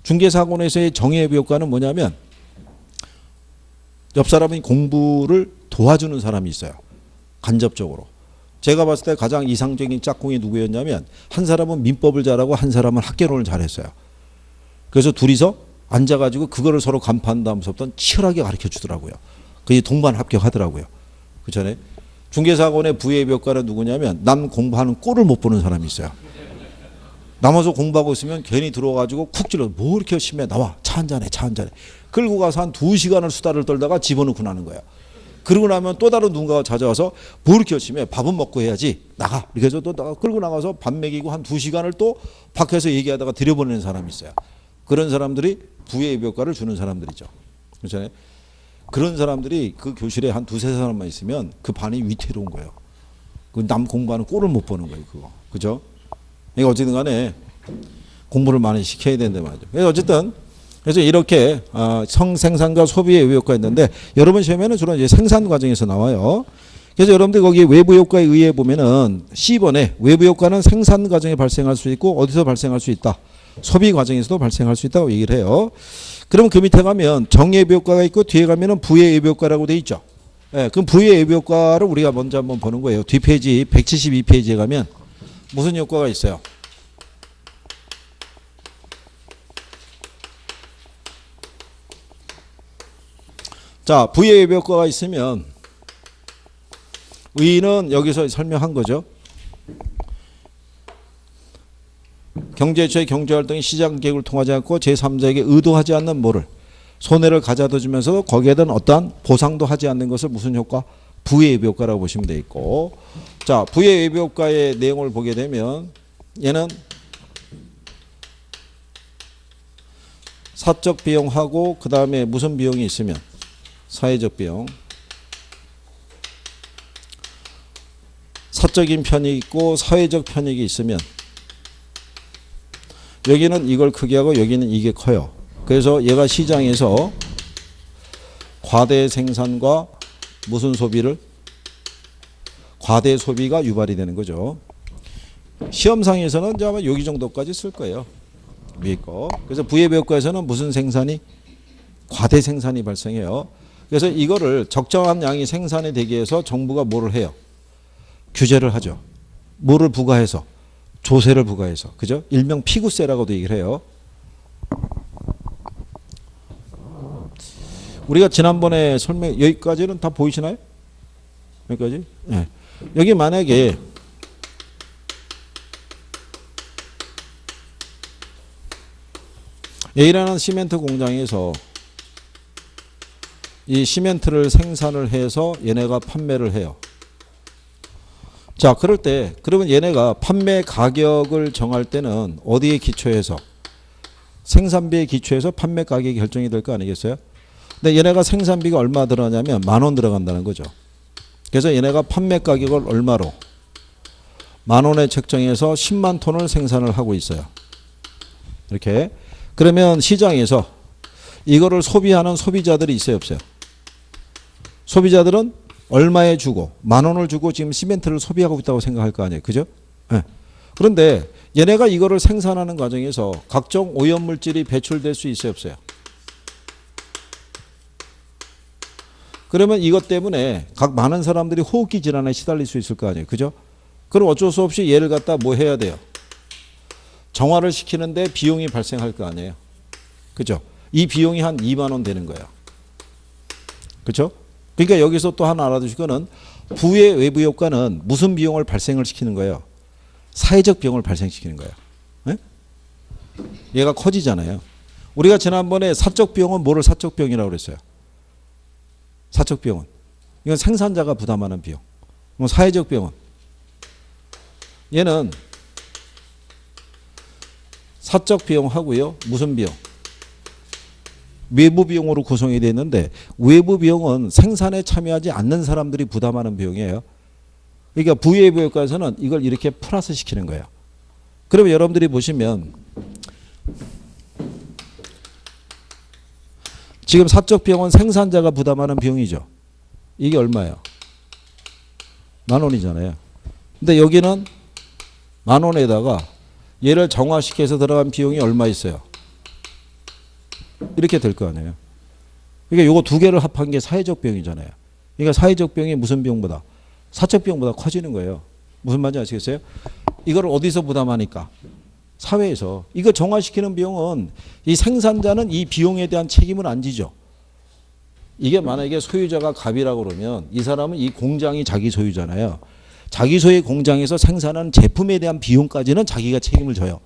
중개사 학원에서의 정의 외부 효과는 뭐냐면 옆 사람이 공부를 도와주는 사람이 있어요. 간접적으로. 제가 봤을 때 가장 이상적인 짝꿍이 누구였냐면 한 사람은 민법을 잘하고 한 사람은 학개론을 잘했어요. 그래서 둘이서 앉아가지고 그거를 서로 간파한 다음부터 치열하게 가르쳐 주더라고요. 그게 동반 합격하더라고요. 그렇잖아요. 중개사학원의 부의 효과는 누구냐면 남 공부하는 꼴을 못 보는 사람이 있어요. 남아서 공부하고 있으면 괜히 들어와가지고 쿡 찔러 뭐 이렇게 열심히 해. 나와 차 한잔해 차 한잔해. 끌고 가서 한 2시간을 수다를 떨다가 집어넣고 나는 거야. 그러고 나면 또 다른 누군가가 찾아와서 뭐 이렇게 열심히 해. 밥은 먹고 해야지. 나가. 이렇게 해서 또 끌고 나가서 밥 먹이고 한 2시간을 또 밖에서 얘기하다가 들여보내는 사람이 있어요. 그런 사람들이 부의 효과를 주는 사람들이죠. 그렇잖아요. 그런 사람들이 그 교실에 한 2, 3사람만 있으면 그 반이 위태로운 거예요. 그 남 공부하는 꼴을 못 보는 거예요. 그거. 그죠? 이거 어쨌든 간에 공부를 많이 시켜야 된다 말이죠. 그래서 어쨌든 그래서 이렇게 성생산과 소비의 외부 효과가 있는데 여러분 시험에는 주로 이제 생산 과정에서 나와요. 그래서 여러분들 거기 외부 효과에 의해 보면은 C번에 외부 효과는 생산 과정에 발생할 수 있고 어디서 발생할 수 있다. 소비 과정에서도 발생할 수 있다고 얘기를 해요. 그럼 그 밑에 가면 정의 외부 효과가 있고 뒤에 가면은 부의 외부 효과라고 돼 있죠. 예, 그럼 부의 외부 효과를 우리가 먼저 한번 보는 거예요. 뒷페이지 172페이지에 가면 무슨 효과가 있어요? 자, 부의 외부 효과가 있으면 의의는 여기서 설명한 거죠. 경제주의 경제활동이 시장 계획을 통하지 않고 제3자에게 의도하지 않는 뭐를 손해를 가져다 주면서 거기에 대한 어떠한 보상도 하지 않는 것을 무슨 효과? 부의 외부 효과라고 보시면 돼 있고, 자, 부의 외부 효과의 내용을 보게 되면 얘는 사적 비용하고 그 다음에 무슨 비용이 있으면 사회적 비용, 사적인 편익이 있고 사회적 편익이 있으면 여기는 이걸 크게 하고 여기는 이게 커요. 그래서 얘가 시장에서 과대 생산과 무슨 소비를? 과대 소비가 유발이 되는 거죠. 시험상에서는 이제 아마 여기 정도까지 쓸 거예요. 위에 거. 그래서 부의배역과에서는 무슨 생산이? 과대 생산이 발생해요. 그래서 이거를 적정한 양이 생산이 되기 위해서 정부가 뭐를 해요? 규제를 하죠. 뭐를 부과해서? 조세를 부과해서. 그죠? 일명 피구세라고도 얘기를 해요. 우리가 지난번에 여기까지는 다 보이시나요? 여기까지? 네. 여기 만약에 A라는 시멘트 공장에서 이 시멘트를 생산을 해서 얘네가 판매를 해요. 자, 그럴 때 그러면 얘네가 판매 가격을 정할 때는 어디에 기초해서? 생산비에 기초해서 판매 가격이 결정이 될 거 아니겠어요? 근데 얘네가 생산비가 얼마 들어가냐면 10,000원 들어간다는 거죠. 그래서 얘네가 판매 가격을 얼마로? 10,000원에 책정해서 10만 톤을 생산을 하고 있어요. 이렇게. 그러면 시장에서 이거를 소비하는 소비자들이 있어요, 없어요? 소비자들은 얼마에 주고 10,000원을 주고 지금 시멘트를 소비하고 있다고 생각할 거 아니에요. 그죠? 네. 그런데 얘네가 이거를 생산하는 과정에서 각종 오염물질이 배출될 수 있어요, 없어요? 그러면 이것 때문에 각 많은 사람들이 호흡기 질환에 시달릴 수 있을 거 아니에요. 그죠? 그럼 어쩔 수 없이 얘를 갖다 뭐 해야 돼요? 정화를 시키는데 비용이 발생할 거 아니에요. 그죠? 이 비용이 한 2만 원 되는 거예요. 그죠? 그러니까 여기서 또 하나 알아두실 거는 부의 외부 효과는 무슨 비용을 발생을 시키는 거예요? 사회적 비용을 발생시키는 거예요. 네? 얘가 커지잖아요. 우리가 지난번에 사적 비용은 뭐를 사적 비용이라고 그랬어요? 사적 비용은 이건 생산자가 부담하는 비용. 그럼 사회적 비용은 얘는 사적 비용하고요. 무슨 비용? 외부 비용으로 구성이 되어 있는데 외부 비용은 생산에 참여하지 않는 사람들이 부담하는 비용이에요. 그러니까 부의외부 효과에서는 이걸 이렇게 플러스 시키는 거예요. 그러면 여러분들이 보시면 지금 사적 비용은 생산자가 부담하는 비용이죠. 이게 얼마예요? 10,000원이잖아요. 근데 여기는 10,000원에다가 얘를 정화시켜서 들어간 비용이 얼마 있어요? 이렇게 될 거 아니에요. 그러니까 요거 두 개를 합한 게 사회적 비용이잖아요. 그러니까 사회적 비용이 무슨 비용보다? 사적 비용보다 커지는 거예요. 무슨 말인지 아시겠어요? 이걸 어디서 부담하니까? 사회에서. 이거 정화시키는 비용은 이 생산자는 이 비용에 대한 책임을 안 지죠. 이게 만약에 소유자가 갑이라고 그러면 이 사람은 이 공장이 자기 소유잖아요. 자기 소유의 공장에서 생산하는 제품에 대한 비용까지는 자기가 책임을 져요.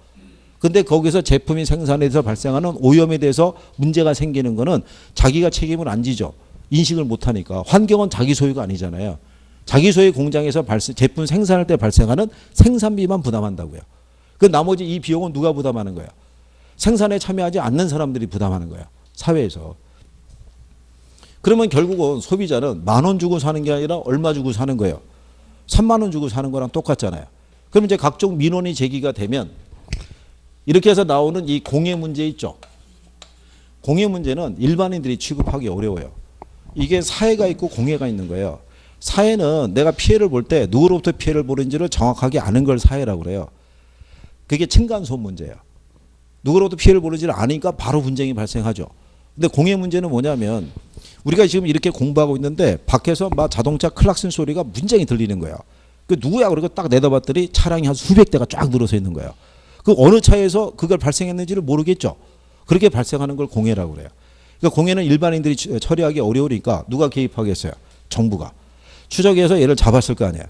근데 거기서 제품이 생산해서 발생하는 오염에 대해서 문제가 생기는 거는 자기가 책임을 안 지죠. 인식을 못하니까. 환경은 자기 소유가 아니잖아요. 자기 소유의 공장에서 제품 생산할 때 발생하는 생산비만 부담한다고요. 그 나머지 이 비용은 누가 부담하는 거예요? 생산에 참여하지 않는 사람들이 부담하는 거예요. 사회에서. 그러면 결국은 소비자는 10,000원 주고 사는 게 아니라 얼마 주고 사는 거예요? 3만 원 주고 사는 거랑 똑같잖아요. 그럼 이제 각종 민원이 제기가 되면 이렇게 해서 나오는 이 공해 문제 있죠. 공해 문제는 일반인들이 취급하기 어려워요. 이게 사해가 있고 공해가 있는 거예요. 사해는 내가 피해를 볼 때 누구로부터 피해를 보는지를 정확하게 아는 걸 사해라고 그래요. 그게 층간소음 문제예요. 누구로부터 피해를 보는지를 아니까 바로 분쟁이 발생하죠. 근데 공해 문제는 뭐냐면 우리가 지금 이렇게 공부하고 있는데 밖에서 막 자동차 클락슨 소리가 문쟁이 들리는 거예요. 그 누구야? 그리고 딱 내다봤더니 차량이 한 수백 대가 쫙 늘어서 있는 거예요. 그 어느 차에서 그걸 발생했는지를 모르겠죠. 그렇게 발생하는 걸 공해라고 그래요. 그러니까 공해는 일반인들이 처리하기 어려우니까 누가 개입하겠어요? 정부가. 추적해서 얘를 잡았을 거 아니에요.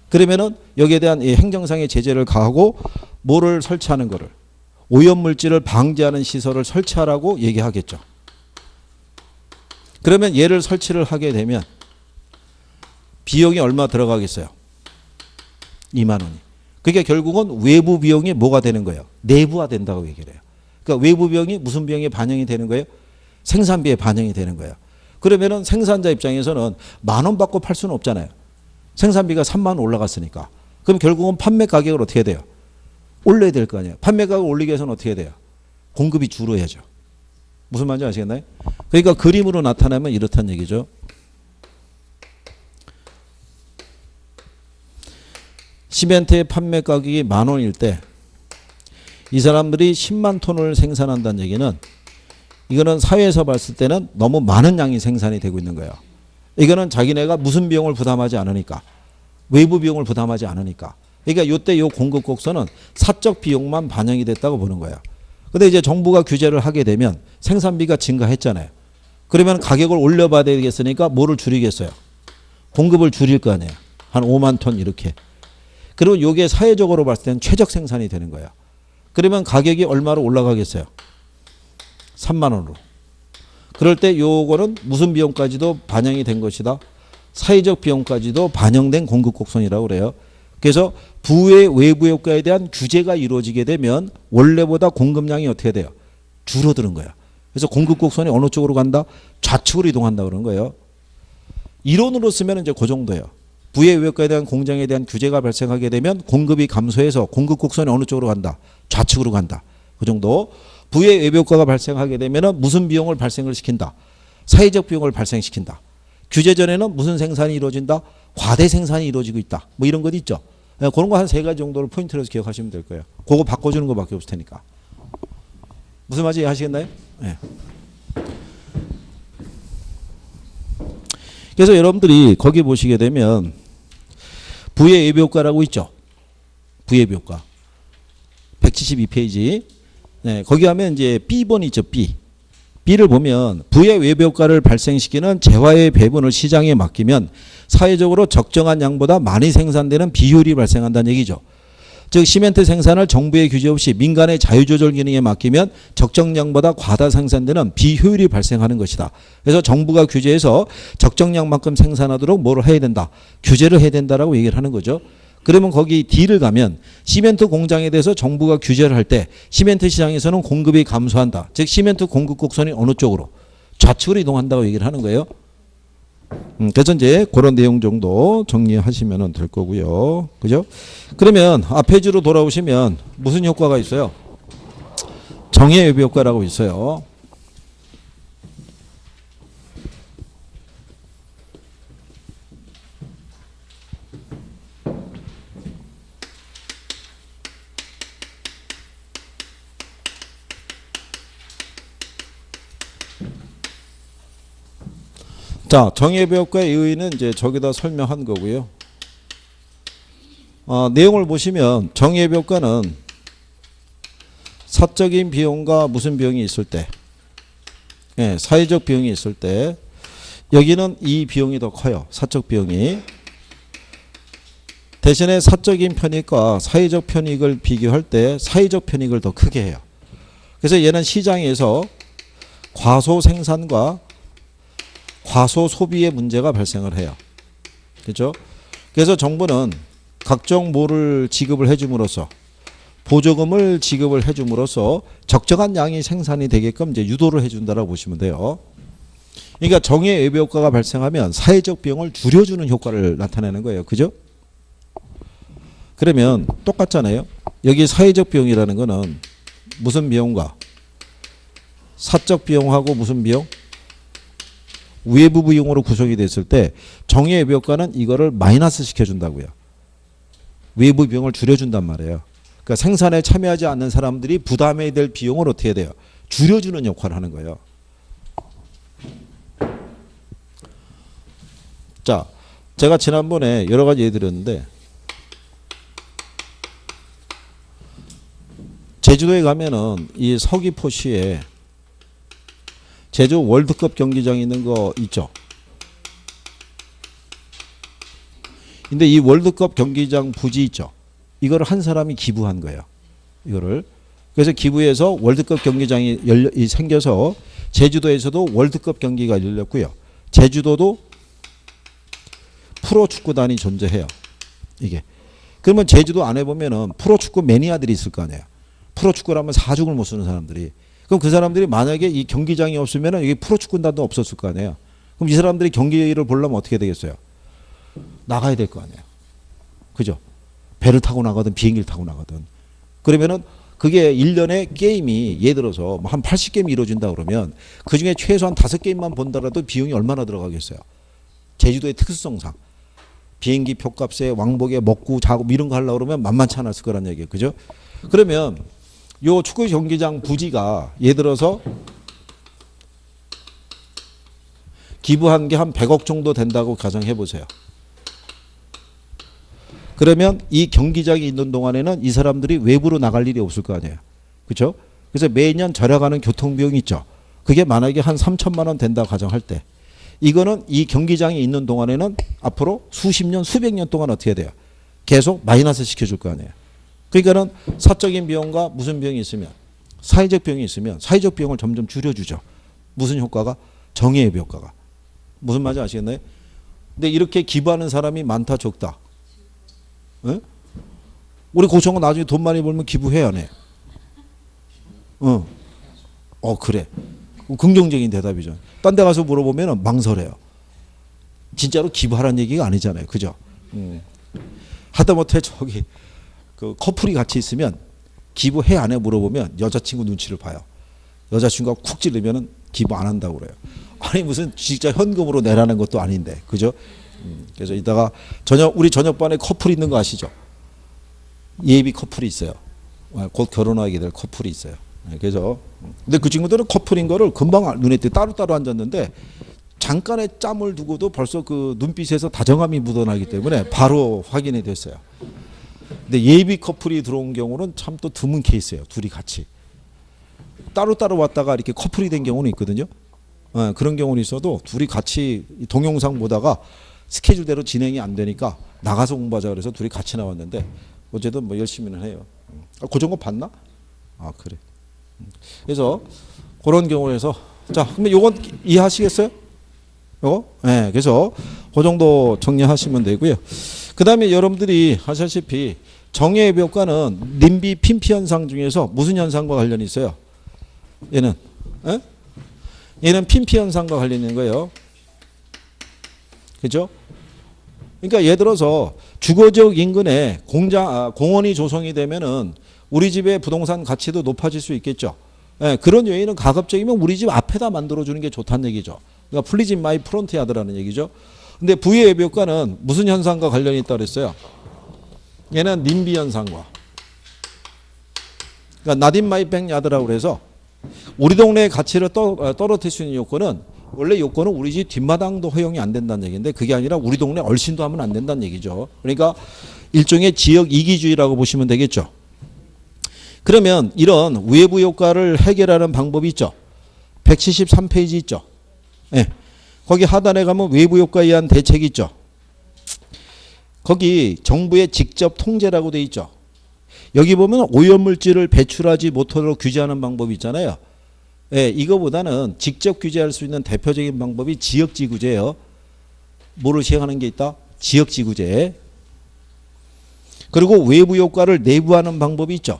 그러면은 여기에 대한 이 행정상의 제재를 가하고 뭐를 설치하는 거를 오염물질을 방지하는 시설을 설치하라고 얘기하겠죠. 그러면 얘를 설치를 하게 되면 비용이 얼마 들어가겠어요? 2만 원이. 그러니까 결국은 외부 비용이 뭐가 되는 거예요? 내부화 된다고 얘기를 해요. 그러니까 외부 비용이 무슨 비용에 반영이 되는 거예요? 생산비에 반영이 되는 거예요. 그러면은 생산자 입장에서는 10,000원 받고 팔 수는 없잖아요. 생산비가 3만 원 올라갔으니까. 그럼 결국은 판매 가격을 어떻게 해야 돼요? 올려야 될 거 아니에요. 판매 가격을 올리기 위해서는 어떻게 해야 돼요? 공급이 줄어야죠. 무슨 말인지 아시겠나요? 그러니까 그림으로 나타내면 이렇다는 얘기죠. 시멘트의 판매 가격이 10,000원일 때 이 사람들이 10만 톤을 생산한다는 얘기는 이거는 사회에서 봤을 때는 너무 많은 양이 생산이 되고 있는 거예요. 이거는 자기네가 무슨 비용을 부담하지 않으니까, 외부 비용을 부담하지 않으니까. 그러니까 요때 요 공급 곡선은 사적 비용만 반영이 됐다고 보는 거예요. 근데 이제 정부가 규제를 하게 되면 생산비가 증가했잖아요. 그러면 가격을 올려봐야 되겠으니까 뭐를 줄이겠어요? 공급을 줄일 거 아니에요. 한 5만 톤 이렇게. 그리고 요게 사회적으로 봤을 때는 최적 생산이 되는 거예요. 그러면 가격이 얼마로 올라가겠어요? 3만 원으로. 그럴 때 요거는 무슨 비용까지도 반영이 된 것이다. 사회적 비용까지도 반영된 공급 곡선이라고 그래요. 그래서 부의 외부 효과에 대한 규제가 이루어지게 되면 원래보다 공급량이 어떻게 돼요? 줄어드는 거야. 그래서 공급 곡선이 어느 쪽으로 간다? 좌측으로 이동한다 그러는 거예요. 이론으로 쓰면 이제 그 정도예요. 부의 외효과에 대한 공장에 대한 규제가 발생하게 되면 공급이 감소해서 공급 곡선이 어느 쪽으로 간다? 좌측으로 간다. 그 정도. 부의 외효과가 발생하게 되면 무슨 비용을 발생을 시킨다? 사회적 비용을 발생시킨다. 규제 전에는 무슨 생산이 이루어진다? 과대 생산이 이루어지고 있다. 뭐 이런 것 있죠. 그런 거 한 3가지 정도를 포인트로 해서 기억하시면 될 거예요. 그거 바꿔주는 것밖에 없을 테니까. 무슨 말인지 아시겠나요? 네. 그래서 여러분들이 거기 보시게 되면 부의 예비효과라고 있죠. 부의 예비효과. 172페이지. 네, 거기 하면 이제 B번이 있죠. B. B를 보면 부의 외부효과를 발생시키는 재화의 배분을 시장에 맡기면 사회적으로 적정한 양보다 많이 생산되는 비효율이 발생한다는 얘기죠. 즉 시멘트 생산을 정부의 규제 없이 민간의 자유조절 기능에 맡기면 적정량보다 과다 생산되는 비효율이 발생하는 것이다. 그래서 정부가 규제해서 적정량만큼 생산하도록 뭐를 해야 된다. 규제를 해야 된다라고 얘기를 하는 거죠. 그러면 거기 D를 가면 시멘트 공장에 대해서 정부가 규제를 할 때 시멘트 시장에서는 공급이 감소한다. 즉 시멘트 공급 곡선이 어느 쪽으로? 좌측으로 이동한다고 얘기를 하는 거예요. 그래서 이제 그런 내용 정도 정리하시면 될 거고요. 그죠? 그러면 앞페이지로 돌아오시면 무슨 효과가 있어요? 정의 외부 효과라고 있어요. 자, 정의외부 효과의 의의는 이제 저기다 설명한 거고요. 내용을 보시면 정의외부 효과는 사적인 비용과 무슨 비용이 있을 때, 예, 사회적 비용이 있을 때, 여기는 이 비용이 더 커요. 사적 비용이. 대신에 사적인 편익과 사회적 편익을 비교할 때 사회적 편익을 더 크게 해요. 그래서 얘는 시장에서 과소 생산과 과소 소비의 문제가 발생을 해요. 그렇죠? 그래서 정부는 각종 뭐를 지급을 해줌으로써 보조금을 지급을 해줌으로써 적정한 양이 생산이 되게끔 이제 유도를 해준다라고 보시면 돼요. 그러니까 정의 외부 효과가 발생하면 사회적 비용을 줄여주는 효과를 나타내는 거예요. 그죠? 그러면 똑같잖아요. 여기 사회적 비용이라는 거는 무슨 비용과 사적 비용하고 무슨 비용? 외부 비용으로 구성이 됐을 때 정의 외부 효과는 이거를 마이너스 시켜준다고요. 외부 비용을 줄여준단 말이에요. 그러니까 생산에 참여하지 않는 사람들이 부담해야 될 비용을 어떻게 해야 돼요? 줄여주는 역할을 하는 거예요. 자, 제가 지난번에 여러 가지 예를 들었는데 제주도에 가면은 이 서귀포시에 제주 월드컵 경기장 있는 거 있죠. 근데 이 월드컵 경기장 부지 있죠. 이거를 한 사람이 기부한 거예요. 이거를. 그래서 기부해서 월드컵 경기장이 생겨서 제주도에서도 월드컵 경기가 열렸고요. 제주도도 프로축구단이 존재해요. 이게. 그러면 제주도 안에 보면은 프로축구 매니아들이 있을 거 아니에요. 프로축구라면 사죽을 못 쓰는 사람들이. 그럼 그 사람들이 만약에 이 경기장이 없으면 여기 프로축구단도 없었을 거 아니에요. 그럼 이 사람들이 경기를 보려면 어떻게 되겠어요? 나가야 될 거 아니에요. 그죠? 배를 타고 나가든 비행기를 타고 나가든. 그러면은 그게 1년에 게임이 예를 들어서 한 80게임이 이루어진다 그러면 그중에 최소한 5게임만 본다라도 비용이 얼마나 들어가겠어요. 제주도의 특수성상. 비행기 표값에 왕복에 먹고 자고 이런 거 하려고 그러면 만만치 않았을 거란 얘기예요. 그죠? 그러면 요 축구 경기장 부지가 예를 들어서 기부한 게 한 100억 정도 된다고 가정해 보세요. 그러면 이 경기장이 있는 동안에는 이 사람들이 외부로 나갈 일이 없을 거 아니에요. 그렇죠? 그래서 매년 절약하는 교통비용이 있죠. 그게 만약에 한 3천만 원 된다 가정할 때 이거는 이 경기장이 있는 동안에는 앞으로 수십 년, 수백 년 동안 어떻게 돼요? 계속 마이너스 시켜줄 거 아니에요. 그러니까는 사적인 비용과 무슨 비용이 있으면 사회적 비용이 있으면 사회적 비용을 점점 줄여주죠. 무슨 효과가? 정의의 효과가. 무슨 말인지 아시겠나요? 근데 이렇게 기부하는 사람이 많다 적다? 에? 우리 고청은 나중에 돈 많이 벌면 기부해야 안 해? 그래. 긍정적인 대답이죠. 딴 데 가서 물어보면 망설여요. 진짜로 기부하라는 얘기가 아니잖아요. 그죠? 하다못해 저기 그 커플이 같이 있으면 기부해 안 해 물어보면 여자친구 눈치를 봐요. 여자친구가 쿡 찌르면 기부 안 한다고 그래요. 아니 무슨 진짜 현금으로 내라는 것도 아닌데. 그죠? 그래서 이따가 우리 저녁반에 커플 있는 거 아시죠? 예비 커플이 있어요. 곧 결혼하게 될 커플이 있어요. 그래서 근데 그 친구들은 커플인 거를 금방 눈에 띄게 따로따로 앉았는데 잠깐의 짬을 두고도 벌써 그 눈빛에서 다정함이 묻어나기 때문에 바로 확인이 됐어요. 근데 예비 커플이 들어온 경우는 참 또 드문 케이스예요. 둘이 같이 따로따로 왔다가 이렇게 커플이 된 경우는 있거든요. 그런 경우는 있어도 둘이 같이 동영상 보다가 스케줄대로 진행이 안 되니까 나가서 공부하자 그래서 둘이 같이 나왔는데 어쨌든 뭐 열심히는 해요. 고전 거 봤나? 그래. 그래서 그런 경우에서 자 그러면 요건 이해하시겠어요? 요거? 네. 그래서 그 정도 정리하시면 되고요. 그 다음에 여러분들이 하시다시피 정예의 효과는 님비 핀피 현상 중에서 무슨 현상과 관련이 있어요? 얘는 얘는 핀피 현상과 관련이 있는 거예요. 그죠? 그러니까 예를 들어서 주거지역 인근에 공원이 조성이 되면은 우리 집의 부동산 가치도 높아질 수 있겠죠. 예, 그런 요인은 가급적이면 우리 집 앞에다 만들어주는 게 좋다는 얘기죠. 그러니까 플리즈 인 마이 프론트 야드라는 얘기죠. 근데 부의 예비효과는 무슨 현상과 관련이 있다고 그랬어요? 얘는 님비 현상과. 그러니까 not in my backyard라고 그래서 우리 동네의 가치를 떨어뜨릴 수 있는 요건은 원래 요건은 우리 집 뒷마당도 허용이 안 된다는 얘기인데 그게 아니라 우리 동네 얼씬도 하면 안 된다는 얘기죠. 그러니까 일종의 지역 이기주의라고 보시면 되겠죠. 그러면 이런 외부 효과를 해결하는 방법이 있죠. 173페이지 있죠. 네. 거기 하단에 가면 외부 효과에 의한 대책이 있죠. 거기 정부의 직접 통제라고 돼 있죠. 여기 보면 오염물질을 배출하지 못하도록 규제하는 방법이 있잖아요. 네, 이거보다는 직접 규제할 수 있는 대표적인 방법이 지역지구제예요. 뭐를 시행하는 게 있다? 지역지구제. 그리고 외부 효과를 내부하는 방법이 있죠.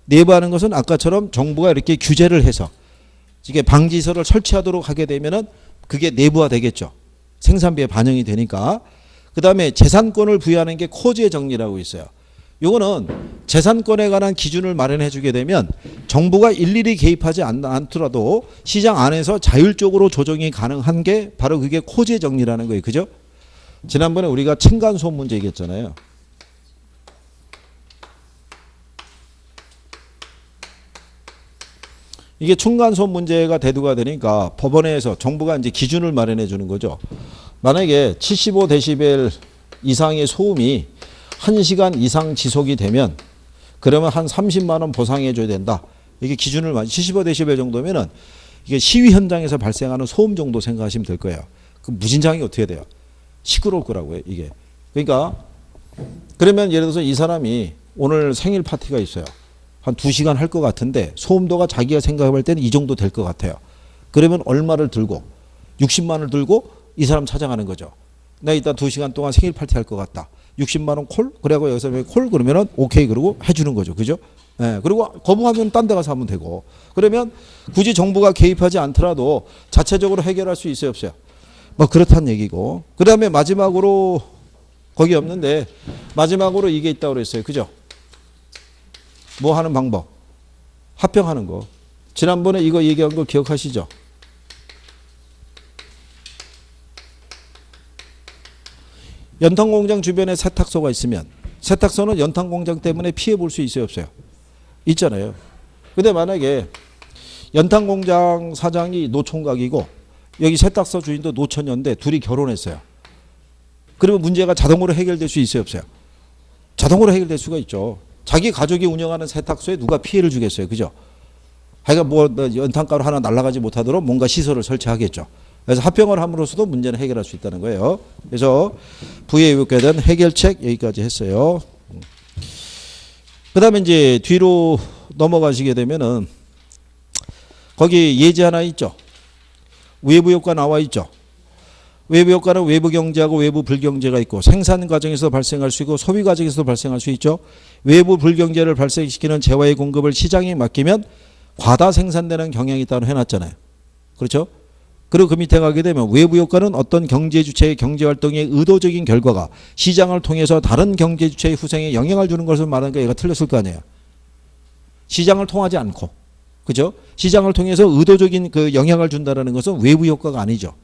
내부하는 것은 아까처럼 정부가 이렇게 규제를 해서 이게 방지시설을 설치하도록 하게 되면은 그게 내부화 되겠죠. 생산비에 반영이 되니까. 그 다음에 재산권을 부여하는 게 코지의 정리라고 있어요. 요거는 재산권에 관한 기준을 마련해 주게 되면 정부가 일일이 개입하지 않더라도 시장 안에서 자율적으로 조정이 가능한 게 바로 그게 코지의 정리라는 거예요. 그죠? 지난번에 우리가 층간소음 문제 얘기했잖아요. 이게 층간소음 문제가 대두가 되니까 법원에서 정부가 이제 기준을 마련해 주는 거죠. 만약에 75데시벨 이상의 소음이 1시간 이상 지속이 되면 그러면 한 30만 원 보상해 줘야 된다. 이게 기준을 75데시벨 정도면은 이게 시위 현장에서 발생하는 소음 정도 생각하시면 될 거예요. 그 무진장이 어떻게 돼요? 시끄러울 거라고요, 이게. 그러니까 그러면 예를 들어서 이 사람이 오늘 생일 파티가 있어요. 한 2시간 할 것 같은데 소음도가 자기가 생각할 때는 이 정도 될 것 같아요. 그러면 얼마를 들고 60만 원을 들고 이 사람 찾아가는 거죠. 나 이따 2시간 동안 생일 파티 할 것 같다. 60만 원 콜? 그래고 여기서 콜 그러면은 오케이 그러고 해주는 거죠. 그죠? 예, 그리고 거부하면 딴 데 가서 하면 되고. 그러면 굳이 정부가 개입하지 않더라도 자체적으로 해결할 수 있어요, 없어요? 뭐 그렇다는 얘기고. 그 다음에 마지막으로 거기 없는데 마지막으로 이게 있다고 그랬어요. 그죠? 뭐 하는 방법? 합병하는 거. 지난번에 이거 얘기한 거 기억하시죠? 연탄공장 주변에 세탁소가 있으면 세탁소는 연탄공장 때문에 피해 볼 수 있어요, 없어요? 있잖아요. 근데 만약에 연탄공장 사장이 노총각이고 여기 세탁소 주인도 노처녀인데 둘이 결혼했어요. 그러면 문제가 자동으로 해결될 수 있어요, 없어요? 자동으로 해결될 수가 있죠. 자기 가족이 운영하는 세탁소에 누가 피해를 주겠어요, 그죠? 하여간 뭐 연탄가루 하나 날아가지 못하도록 뭔가 시설을 설치하겠죠. 그래서 합병을 함으로써도 문제는 해결할 수 있다는 거예요. 그래서 부의 의혹에 대한 해결책 여기까지 했어요. 그 다음에 이제 뒤로 넘어가시게 되면은 거기 예제 하나 있죠. 외부 효과 나와 있죠. 외부 효과는 외부 경제하고 외부 불경제가 있고 생산 과정에서 발생할 수 있고 소비 과정에서도 발생할 수 있죠. 외부 불경제를 발생시키는 재화의 공급을 시장에 맡기면 과다 생산되는 경향이 있다고 해놨잖아요. 그렇죠? 그리고 그 밑에 가게 되면 외부 효과는 어떤 경제 주체의 경제 활동의 의도적인 결과가 시장을 통해서 다른 경제 주체의 후생에 영향을 주는 것을 말하니까 얘가 틀렸을 거 아니에요. 시장을 통하지 않고, 그죠? 시장을 통해서 의도적인 그 영향을 준다는 것은 외부 효과가 아니죠.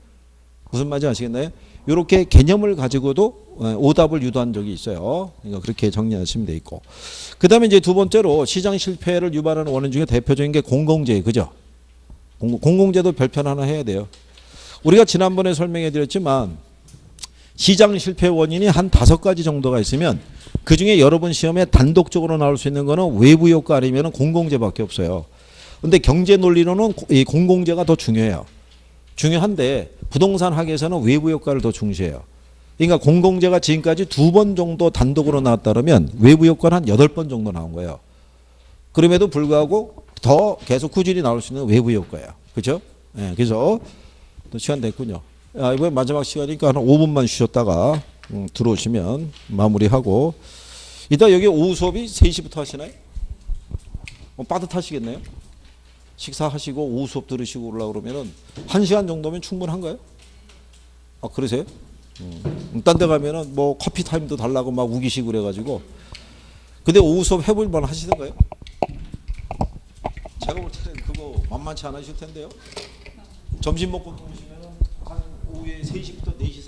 무슨 말인지 아시겠나요? 이렇게 개념을 가지고도 오답을 유도한 적이 있어요. 그러니까 그렇게 정리하시면 돼 있고. 그 다음에 이제 두 번째로 시장 실패를 유발하는 원인 중에 대표적인 게 공공재예요. 그죠? 공공재도 별편 하나 해야 돼요. 우리가 지난번에 설명해 드렸지만 시장 실패 원인이 한 5가지 정도가 있으면 그중에 여러분 시험에 단독적으로 나올 수 있는 거는 외부 효과 아니면 공공재밖에 없어요. 근데 경제 논리로는 이 공공재가 더 중요해요. 중요한데 부동산 학에서는 외부 효과를 더 중시해요. 그러니까 공공재가 지금까지 2번 정도 단독으로 나왔다면 외부 효과는 한 8번 정도 나온 거예요. 그럼에도 불구하고 더 계속 꾸준히 나올 수 있는 외부 효과예요. 그렇죠? 네, 그래서 또 시간 됐군요. 이번에 마지막 시간이니까 한 5분만 쉬었다가 들어오시면 마무리하고 이따 여기 오후 수업이 3시부터 하시나요? 빠듯하시겠네요. 식사하시고 오후 수업 들으시고 올라오고 그러면은 1시간 정도면 충분한가요? 그러세요? 딴 데 가면은 뭐 커피 타임도 달라고 막 우기시고 그래가지고. 근데 오후 수업 해볼 만 하시던가요? 제가 볼 때는 그거 만만치 않으실 텐데요. 점심 먹고 들어오시면은 한 오후에 3시부터 4시